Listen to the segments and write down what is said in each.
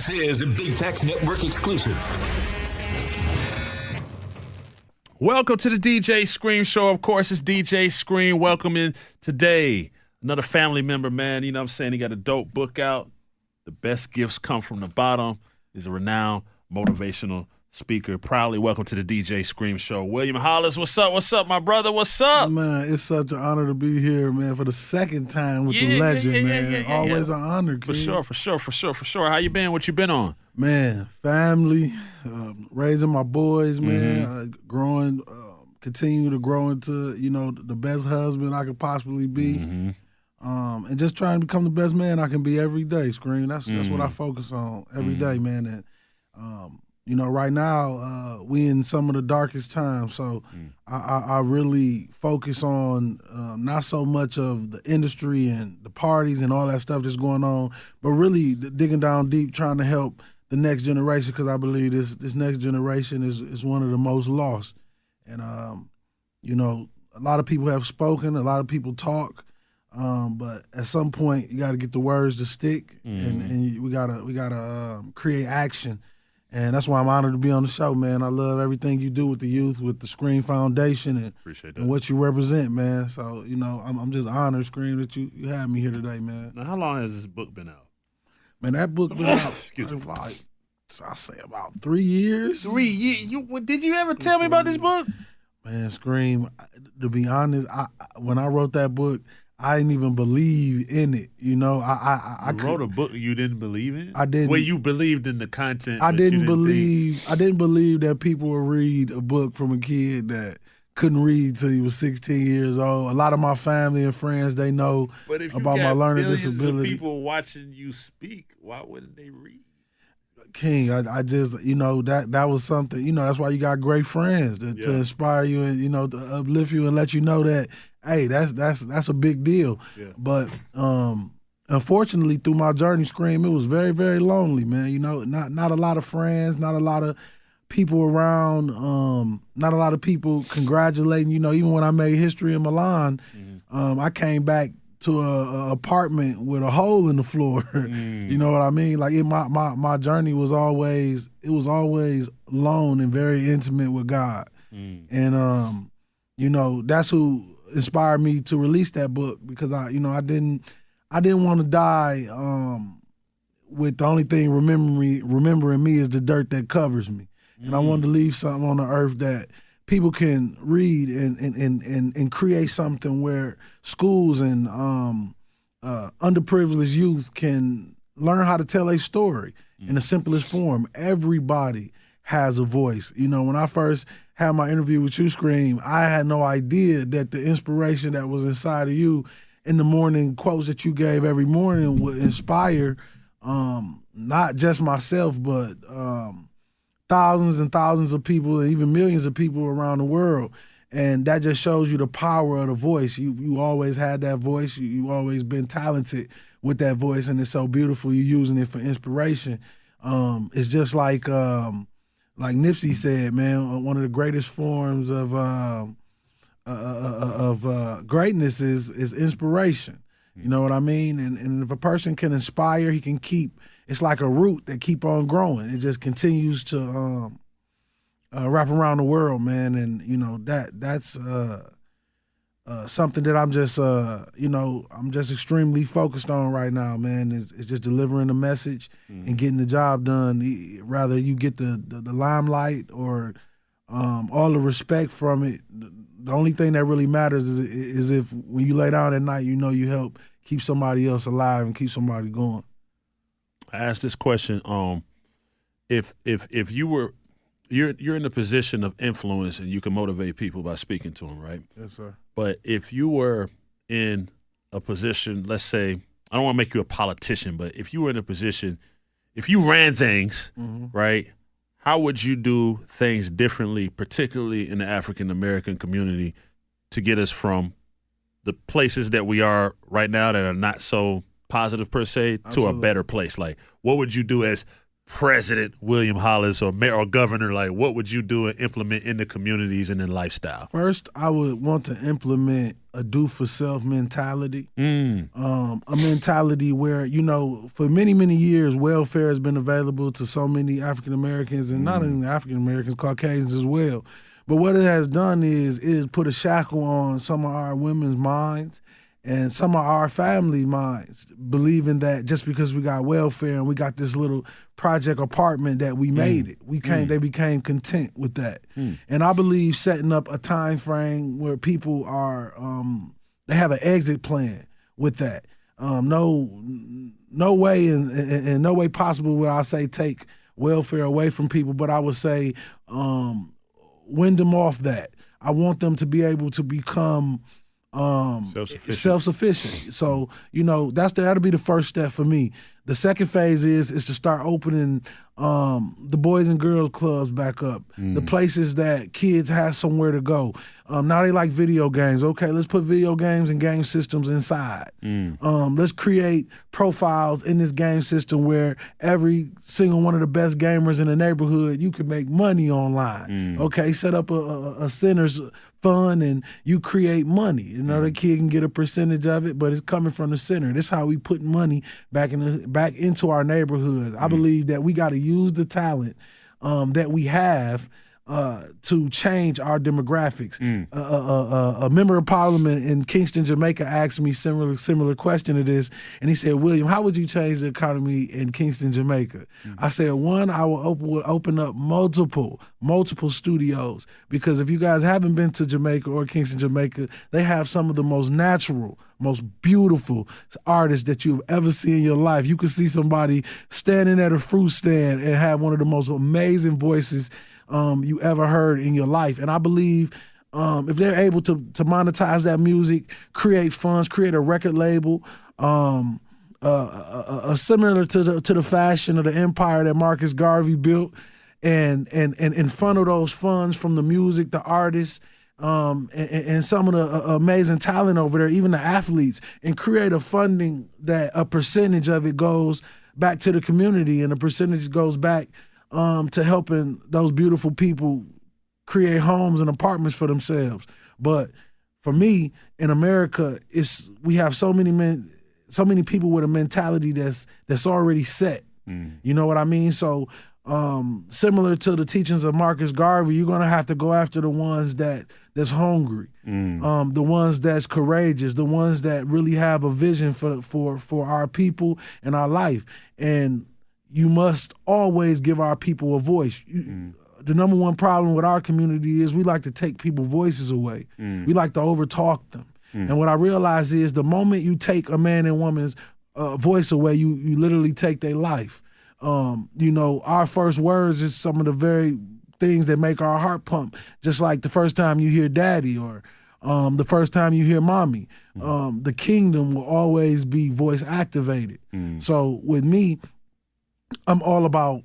This is a Big Facts Network exclusive. Welcome to the DJ Scream Show. Of course, it's DJ Scream. Welcoming today another family member, man. You know what I'm saying? He got a dope book out. The Best Gifts Come From the Bottom. Is a renowned motivational speaker. Proudly welcome to the DJ Scream Show. William Hollis, what's up? What's up, my brother? What's up? Man, it's such an honor to be here, man, for the second time with the legend, man. Always an honor, King. For sure. How you been? What you been on? Man, family, raising my boys, man, growing, continue to grow into, the best husband I could possibly be. And just trying to become the best man I can be every day, Scream. That's what I focus on every day, man. And, right now, we in some of the darkest times, so I really focus on not so much of the industry and the parties and all that stuff that's going on, but really digging down deep, trying to help the next generation, because I believe this next generation is one of the most lost. And, a lot of people have spoken, a lot of people talk, but at some point you got to get the words to stick, and we gotta create action. And that's why I'm honored to be on the show, man. I love everything you do with the youth, with the Scream Foundation, and what you represent, man. So, I'm just honored, Scream, that you had me here today, man. Now, how long has this book been out? Man, that book been out, I say about 3 years. 3 years? Did you ever tell me about this book? Man, Scream, to be honest, when I wrote that book, I didn't even believe in it. I wrote a book you didn't believe in? I didn't. Well, you believed in the content. I didn't believe that people would read a book from a kid that couldn't read till he was 16 years old. A lot of my family and friends, they know about my learning disability. Of people watching you speak, why wouldn't they read? King, I just, that was something, that's why you got great friends to inspire you and, to uplift you and let you know that, hey, that's a big deal. Yeah. But unfortunately, through my journey, Scream, it was very, very lonely, man. Not a lot of friends, not a lot of people around, not a lot of people congratulating. Even when I made history in Milan, I came back to a apartment with a hole in the floor. You know what I mean? Like my journey was always lone and very intimate with God. And that's who inspired me to release that book, because I didn't want to die with the only thing remembering me is the dirt that covers me. And I wanted to leave something on the earth that people can read and create something where schools and underprivileged youth can learn how to tell a story in the simplest form. Everybody has a voice. When I first had my interview with you, Scream, I had no idea that the inspiration that was inside of you in the morning quotes that you gave every morning would inspire not just myself, but thousands and thousands of people, and even millions of people around the world. And that just shows you the power of the voice. You always had that voice. You always been talented with that voice, and it's so beautiful. You're using it for inspiration. It's just like Nipsey said, man, one of the greatest forms of greatness is inspiration. You know what I mean? And if a person can inspire, he can keep. It's like a root that keep on growing. It just continues to wrap around the world, man. And that's something that I'm just extremely focused on right now, man. It's just delivering the message and getting the job done. Rather you get the limelight or all the respect from it. The only thing that really matters is if when you lay down at night, you help keep somebody else alive and keep somebody going. I asked this question: if you're in a position of influence and you can motivate people by speaking to them, right? Yes, sir. But if you were in a position, let's say, I don't want to make you a politician, but if you were in a position, if you ran things, right, how would you do things differently, particularly in the African American community, to get us from the places that we are right now that are not so positive per se to a better place? Like, what would you do as President William Hollis or mayor or governor, like what would you do and implement in the communities and in lifestyle? First, I would want to implement a do-for-self mentality, a mentality where, for many, many years, welfare has been available to so many African Americans, and not only African Americans, Caucasians as well. But what it has done is it has put a shackle on some of our women's minds and some of our family minds, believing that just because we got welfare and we got this little project apartment that we made it. They became content with that. And I believe setting up a time frame where people are they have an exit plan with that. No way and no way possible would I say take welfare away from people, but I would say wind them off that. I want them to be able to become self-sufficient. So, that'll be the first step for me. The second phase is to start opening the Boys and Girls Clubs back up, the places that kids have somewhere to go. Now they like video games. Okay, let's put video games and game systems inside. Let's create profiles in this game system where every single one of the best gamers in the neighborhood, you can make money online. Okay, set up a center's fund and you create money. The kid can get a percentage of it, but it's coming from the center. This is how we put money back into our neighborhoods. I believe that we got to use the talent that we have to change our demographics. A member of parliament in Kingston, Jamaica asked me similar question to this, and he said, William, how would you change the economy in Kingston, Jamaica? I said, one, I will open up multiple studios, because if you guys haven't been to Jamaica or Kingston, Jamaica, they have some of the most natural, most beautiful artists that you've ever seen in your life. You can see somebody standing at a fruit stand and have one of the most amazing voices you ever heard in your life. And I believe if they're able to monetize that music, create funds, create a record label, similar to the fashion of the empire that Marcus Garvey built, and funnel those funds from the music, the artists, and some of the amazing talent over there, even the athletes, and create a funding that a percentage of it goes back to the community and a percentage goes back to helping those beautiful people create homes and apartments for themselves. But for me, in America, we have so many people with a mentality that's already set. You know what I mean? So similar to the teachings of Marcus Garvey, you're gonna have to go after the ones that's hungry, the ones that's courageous, the ones that really have a vision for our people and our life. And you must always give our people a voice. The number one problem with our community is we like to take people's voices away. We like to overtalk them. And what I realize is the moment you take a man and woman's voice away, you literally take their life. Our first words is some of the very things that make our heart pump, just like the first time you hear daddy or the first time you hear mommy. The kingdom will always be voice activated. So with me, I'm all about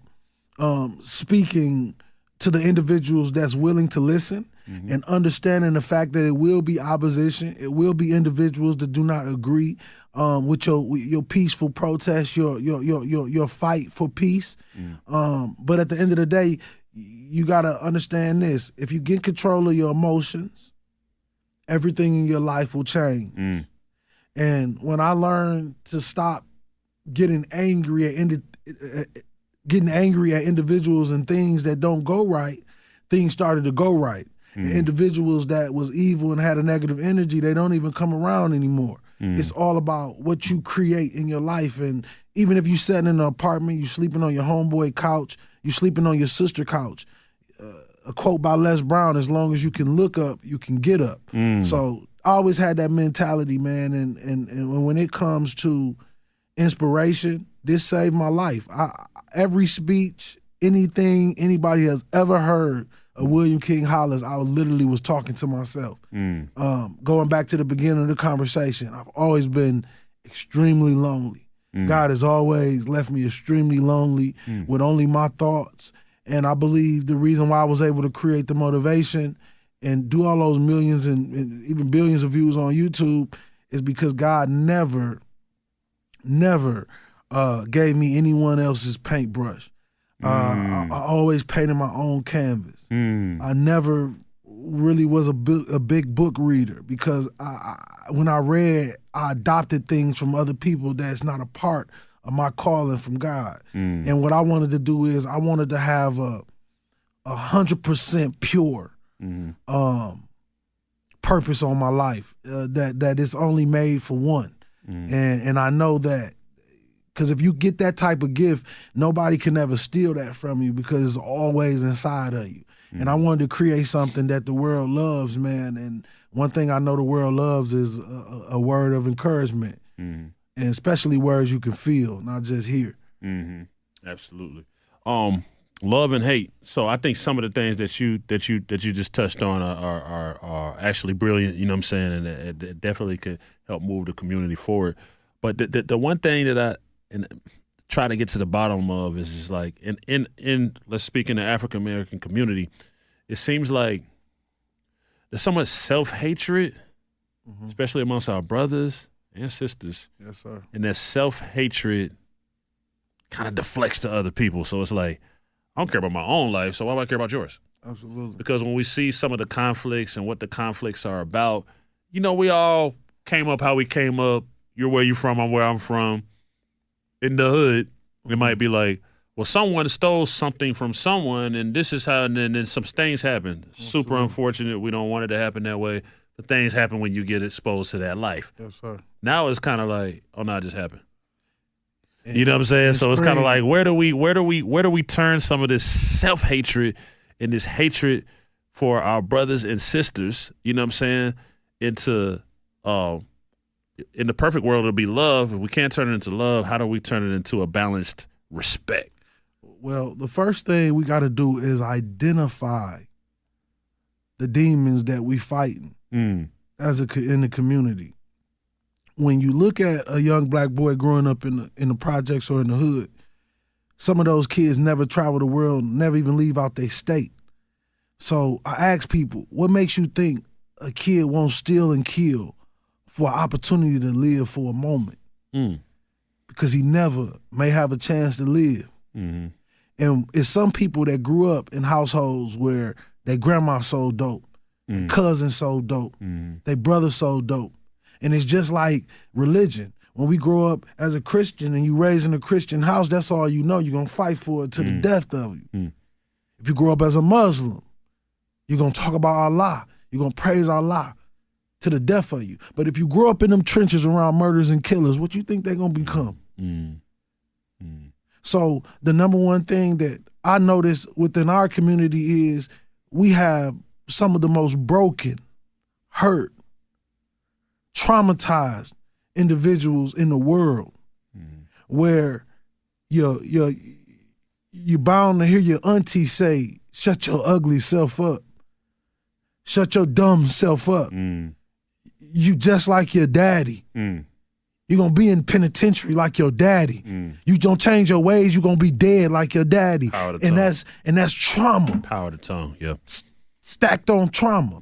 speaking to the individuals that's willing to listen and understanding the fact that it will be opposition. It will be individuals that do not agree with your peaceful protest, your fight for peace. But at the end of the day, you got to understand this. If you get control of your emotions, everything in your life will change. And when I learned to stop getting angry at individuals and things that don't go right, things started to go right. And individuals that was evil and had a negative energy, they don't even come around anymore. It's all about what you create in your life. And even if you sitting in an apartment, you sleeping on your homeboy couch, you sleeping on your sister couch. A quote by Les Brown, as long as you can look up, you can get up. So I always had that mentality, man. And when it comes to inspiration, this saved my life. Every speech, anything anybody has ever heard of William King Hollis, I literally was talking to myself. Going back to the beginning of the conversation, I've always been extremely lonely. God has always left me extremely lonely with only my thoughts. And I believe the reason why I was able to create the motivation and do all those millions and even billions of views on YouTube is because God never gave me anyone else's paintbrush. I always painted my own canvas. I never really was a big book reader because when I read, I adopted things from other people that's not a part of my calling from God. And what I wanted to do is I wanted to have a 100% pure purpose on my life that is only made for one. And I know that because if you get that type of gift, nobody can ever steal that from you because it's always inside of you. And I wanted to create something that the world loves, man. And one thing I know the world loves is a word of encouragement, and especially words you can feel, not just hear. Absolutely. Love and hate. So I think some of the things that you just touched on are actually brilliant. You know what I'm saying, and it definitely could help move the community forward. But the one thing that I try to get to the bottom of is just like in let's speak in the African American community, it seems like there's so much self-hatred, especially amongst our brothers and sisters. Yes, sir. And that self-hatred kind of deflects to other people. So it's like, I don't care about my own life, so why would I care about yours? Absolutely. Because when we see some of the conflicts and what the conflicts are about, you know, we all came up how we came up. You're where you from, I'm where I'm from. In the hood, it might be like, well, someone stole something from someone, and this is how, and then some things happen. Super unfortunate. We don't want it to happen that way. But things happen when you get exposed to that life. Yes, sir. Now it's kind of like, oh no, it just happened. You know what I'm saying? So it's kind of like, where do we turn some of this self-hatred and this hatred for our brothers and sisters, you know what I'm saying, into in the perfect world it'll be love. If we can't turn it into love, how do we turn it into a balanced respect? Well, the first thing we got to do is identify the demons that we fighting in the community. When you look at a young black boy growing up in the projects or in the hood, some of those kids never travel the world, never even leave out their state. So I ask people, what makes you think a kid won't steal and kill for an opportunity to live for a moment? Because he never may have a chance to live. And it's some people that grew up in households where their grandma sold dope, their cousin sold dope, their brother sold dope. And it's just like religion. When we grow up as a Christian and you raised in a Christian house, that's all you know. You're going to fight for it to the death of you. If you grow up as a Muslim, you're going to talk about Allah. You're going to praise Allah to the death of you. But if you grow up in them trenches around murders and killers, what you think they're going to become? So the number one thing that I notice within our community is we have some of the most broken, hurt, traumatized individuals in the world, where you're bound to hear your auntie say, shut your ugly self up. Shut your dumb self up. You just like your daddy. You're going to be in penitentiary like your daddy. You don't change your ways, you're going to be dead like your daddy. And that's trauma. Power of the tongue, yeah. Stacked on trauma.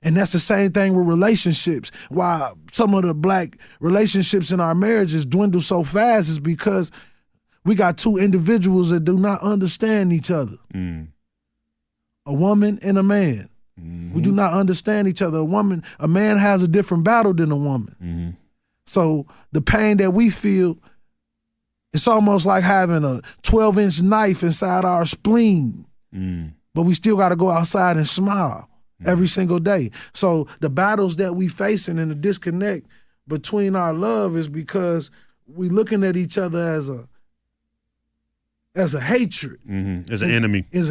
And that's the same thing with relationships. Why some of the black relationships in our marriages dwindle so fast is because we got two individuals that do not understand each other. A woman and a man. We do not understand each other. A man has a different battle than a woman. So the pain that we feel, it's almost like having a 12-inch knife inside our spleen. But we still got to go outside and smile every single day. So the battles that we facing and the disconnect between our love is because we looking at each other as a hatred, as an enemy, in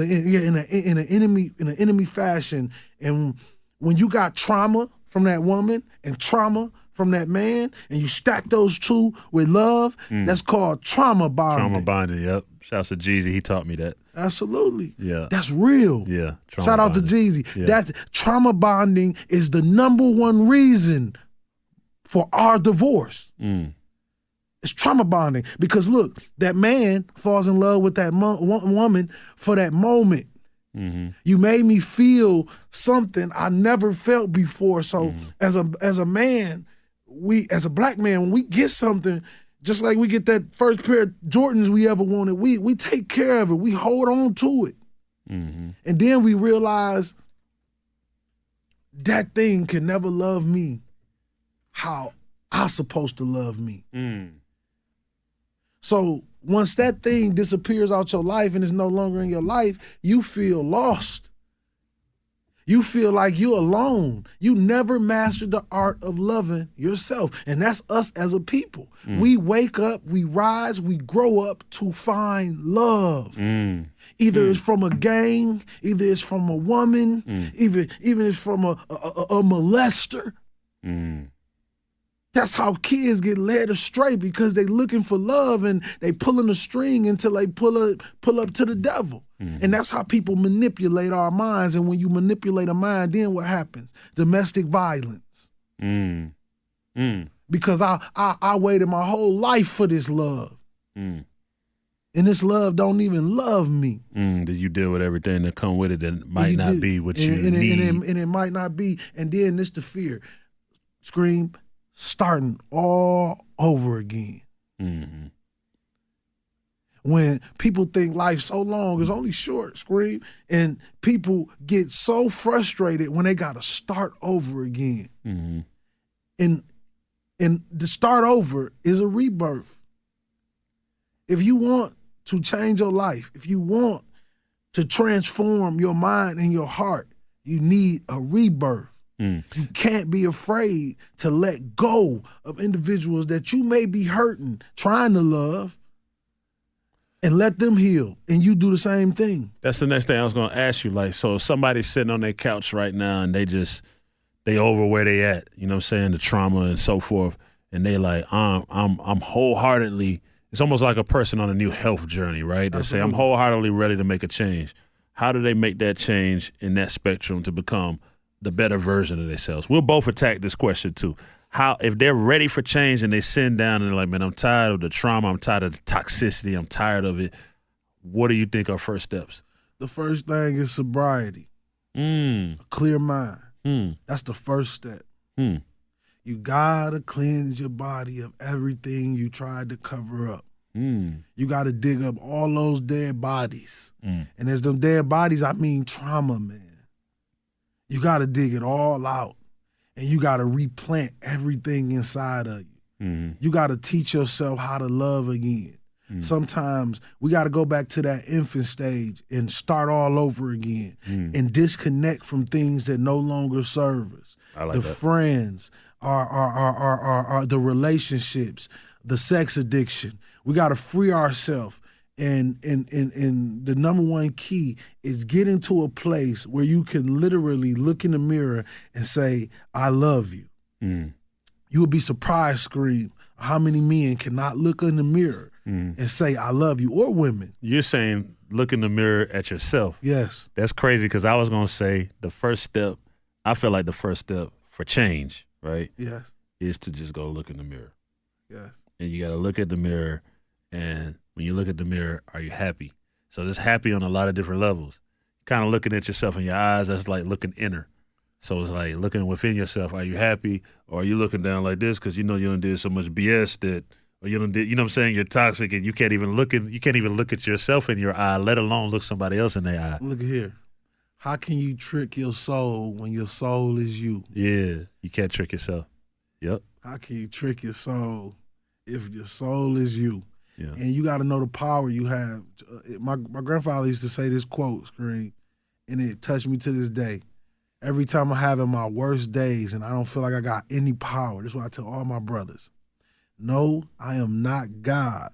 an enemy fashion. And when you got trauma from that woman and trauma from that man, and you stack those two with love, that's called trauma bonding. Trauma bonding, yep. Shouts to Jeezy, he taught me that. Absolutely. Yeah. That's real. Yeah. Shout out to Jeezy. Yeah. That's trauma bonding is the number one reason for our divorce. It's trauma bonding. Because look, that man falls in love with that woman for that moment. You made me feel something I never felt before. So as a man, as a black man, when we get something, Just like we get that first pair of Jordans we ever wanted, we take care of it. We hold on to it. Mm-hmm. And then we realize that thing can never love me how I'm supposed to love me. So once that thing disappears out your life and is no longer in your life, you feel lost. You feel like you're alone. You never mastered the art of loving yourself. And that's us as a people. We wake up, we rise, we grow up to find love. Either it's from a gang, either it's from a woman, even it's from a molester. That's how kids get led astray because they looking for love and they pulling a string until they pull up to the devil. And that's how people manipulate our minds. And when you manipulate a mind, then what happens? Domestic violence. Because I waited my whole life for this love. And this love don't even love me. That you deal with everything that come with it that might not be what you need. And it might not be. And then this the fear. Scream. Starting all over again. When people think life's so long, it's only short, Scream, and people get so frustrated when they got to start over again. And to start over is a rebirth. If you want to change your life, if you want to transform your mind and your heart, you need a rebirth. You can't be afraid to let go of individuals that you may be hurting, trying to love, and let them heal. And you do the same thing. That's the next thing I was going to ask you. Like, so if somebody's sitting on their couch right now and they over where they at, you know what I'm saying, the trauma and so forth, and they like, I'm wholeheartedly, it's almost like a person on a new health journey, right? They say, I'm wholeheartedly ready to make a change. How do they make that change in that spectrum to become the better version of themselves? We'll both attack this question too. How, if they're ready for change and they sit down and they're like, man, I'm tired of the trauma, I'm tired of the toxicity, I'm tired of it, what do you think are first steps? The first thing is sobriety. A clear mind. That's the first step. You gotta cleanse your body of everything you tried to cover up. You gotta dig up all those dead bodies. And as them dead bodies, I mean trauma, man. You got to dig it all out, and you got to replant everything inside of you. You got to teach yourself how to love again. Sometimes we got to go back to that infant stage and start all over again and disconnect from things that no longer serve us. The friends, are the relationships, the sex addiction. We got to free ourselves. And the number one key is getting to a place where you can literally look in the mirror and say, I love you. You would be surprised, Scream, how many men cannot look in the mirror and say, I love you, or women. You're saying look in the mirror at yourself. Yes. That's crazy because I was going to say the first step, I feel like the first step for change, right? Yes. Is to just go look in the mirror. Yes. And you got to look at the mirror, and when you look at the mirror, are you happy? So it's happy on a lot of different levels. Kind of looking at yourself in your eyes, that's like looking inner. So it's like looking within yourself. Are you happy? Or are you looking down like this because you know you done did so much BS that, or you done did, you know what I'm saying, you're toxic and you can't even look at yourself in your eye, let alone look somebody else in their eye. Look at here. How can you trick your soul when your soul is you? Yeah, you can't trick yourself. Yep. How can you trick your soul if your soul is you? Yeah. And you got to know the power you have. My grandfather used to say this quote, Screen, and it touched me to this day. Every time I'm having my worst days and I don't feel like I got any power, this is what I tell all my brothers. No, I am not God,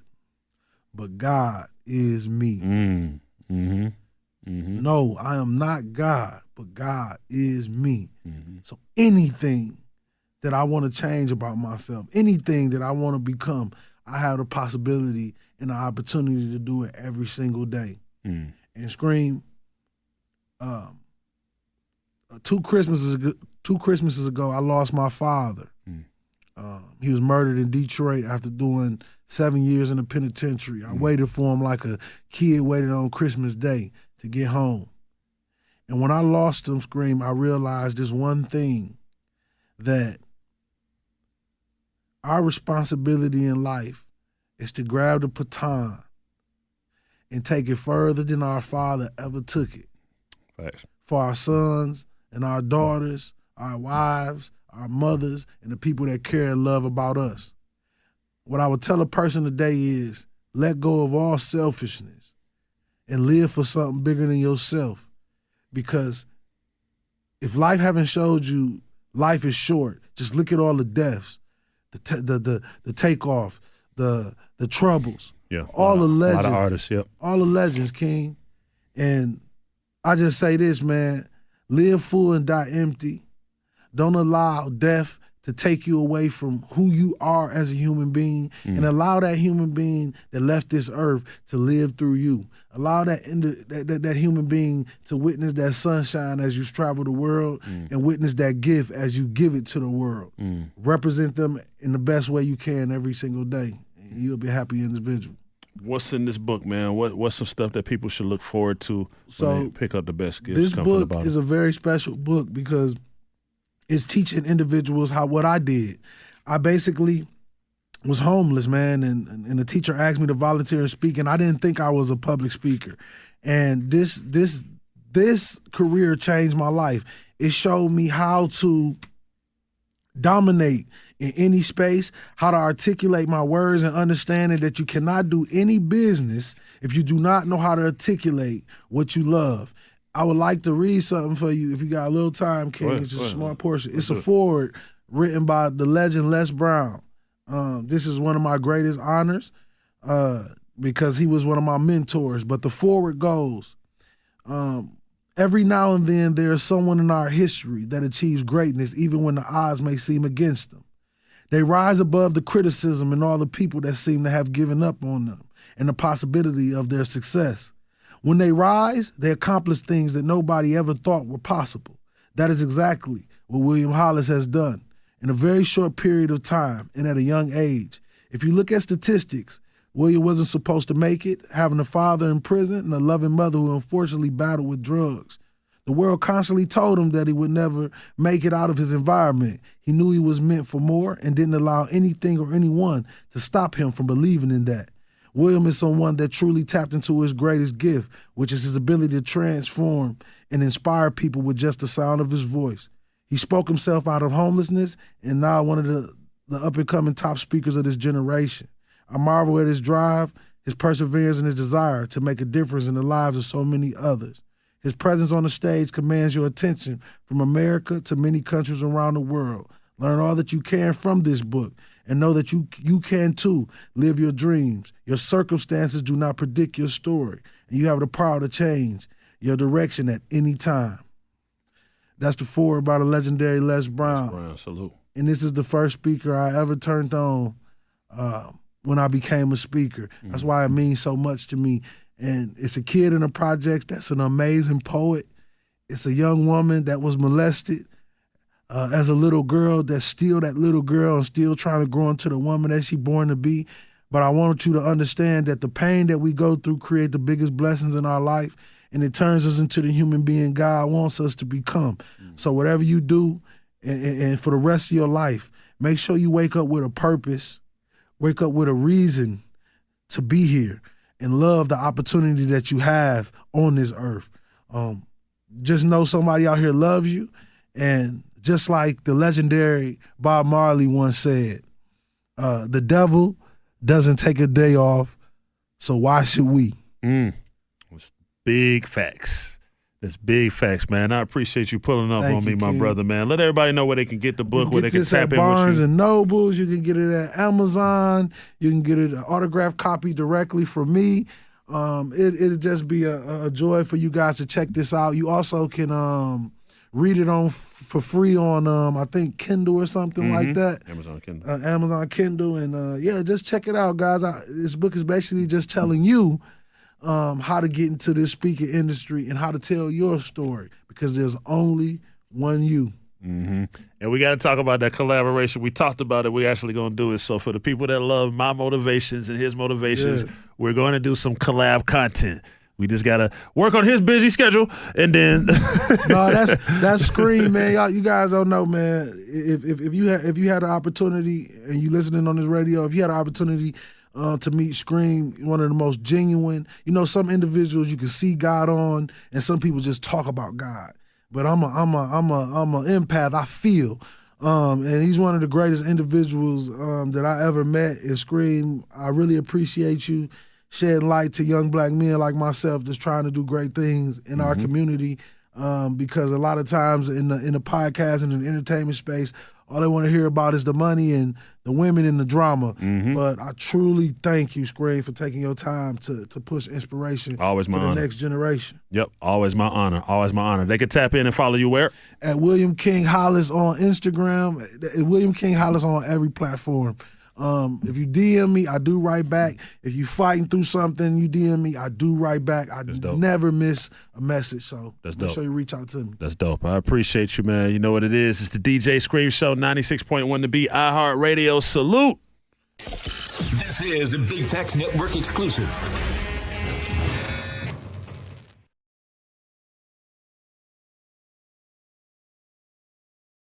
but God is me. No, I am not God, but God is me. So anything that I want to change about myself, anything that I want to become, I have the possibility and the opportunity to do it every single day. And Scream, two Christmases ago, I lost my father. He was murdered in Detroit after doing 7 years in the penitentiary. I waited for him like a kid waited on Christmas Day to get home. And when I lost him, Scream, I realized this one thing, that our responsibility in life is to grab the baton and take it further than our Father ever took it. Thanks. For our sons and our daughters, our wives, our mothers, and the people that care and love about us. What I would tell a person today is let go of all selfishness and live for something bigger than yourself. Because if life haven't showed you life is short, just look at all the deaths, the takeoff, the troubles, all the legends, a lot of artists, all the legends, King. And I just say this, man, live full and die empty. Don't allow death to take you away from who you are as a human being, and allow that human being that left this earth to live through you. Allow that human being to witness that sunshine as you travel the world and witness that gift as you give it to the world. Represent them in the best way you can every single day, and you'll be a happy individual. What's in this book, man? What's some stuff that people should look forward to when they pick up the best gifts? This book is a very special book because it's teaching individuals what I did. I basically was homeless, man, and the teacher asked me to volunteer and speak, and I didn't think I was a public speaker. And this career changed my life. It showed me how to dominate in any space, how to articulate my words, and understanding that you cannot do any business if you do not know how to articulate what you love. I would like to read something for you if you got a little time, King. It's just a small portion. It's a foreword written by the legend Les Brown. This is one of my greatest honors because he was one of my mentors. But the foreword goes, every now and then there is someone in our history that achieves greatness even when the odds may seem against them. They rise above the criticism and all the people that seem to have given up on them and the possibility of their success. When they rise, they accomplish things that nobody ever thought were possible. That is exactly what William Hollis has done in a very short period of time and at a young age. If you look at statistics, William wasn't supposed to make it, having a father in prison and a loving mother who unfortunately battled with drugs. The world constantly told him that he would never make it out of his environment. He knew he was meant for more and didn't allow anything or anyone to stop him from believing in that. William is someone that truly tapped into his greatest gift, which is his ability to transform and inspire people with just the sound of his voice. He spoke himself out of homelessness and now one of the up-and-coming top speakers of this generation. I marvel at his drive, his perseverance, and his desire to make a difference in the lives of so many others. His presence on the stage commands your attention from America to many countries around the world. Learn all that you can from this book and know that you can too live your dreams. Your circumstances do not predict your story, and you have the power to change your direction at any time. That's the foreword by the legendary Les Brown. Les Brown, salute. And this is the first speaker I ever turned on when I became a speaker. That's why it means so much to me. And it's a kid in the projects that's an amazing poet. It's a young woman that was molested as a little girl that's still that little girl and still trying to grow into the woman that she's born to be. But I want you to understand that the pain that we go through create the biggest blessings in our life, and it turns us into the human being God wants us to become. So whatever you do, and for the rest of your life, make sure you wake up with a purpose, wake up with a reason to be here, and love the opportunity that you have on this earth. Just know somebody out here loves you, and just like the legendary Bob Marley once said, the devil doesn't take a day off, so why should we? It's big facts. That's big facts, man. I appreciate you pulling up on me, my brother, man. Let everybody know where they can get the book, where they can tap in with you. Barnes and Nobles. You can get it at Amazon. You can get it an autographed copy directly from me. It'll just be a joy for you guys to check this out. You also can read it for free on I think Kindle or something like that. Amazon Kindle. Amazon Kindle, and just check it out, guys. This book is basically just telling you how to get into this speaking industry and how to tell your story, because there's only one you. And we got to talk about that collaboration. We talked about it. We're actually going to do it. So for the people that love my motivations and his motivations, we're going to do some collab content. We just got to work on his busy schedule, and then no, that's Scream, man. You guys don't know, man. If you had the opportunity and you listening on this radio, if you had the opportunity to meet Scream, one of the most genuine. You know, some individuals you can see God on, and some people just talk about God. But I'm a empath. I feel. And he's one of the greatest individuals that I ever met in Scream. I really appreciate you shedding light to young black men like myself that's trying to do great things in our community. Because a lot of times in the podcast and in the entertainment space, all they want to hear about is the money and the women and the drama. But I truly thank you, Scream, for taking your time to push inspiration Always my to the honor. next generation. Yep, always my honor. Always my honor. They can tap in and follow you where? At William King Hollis on Instagram, at William King Hollis on every platform. If you DM me, I do write back. If you fighting through something, you DM me, I do write back. I never miss a message, so make sure you reach out to me. That's dope. I appreciate you, man. You know what it is. It's the DJ Scream Show, 96.1 to be iHeartRadio. Salute. This is a Big Facts Network exclusive.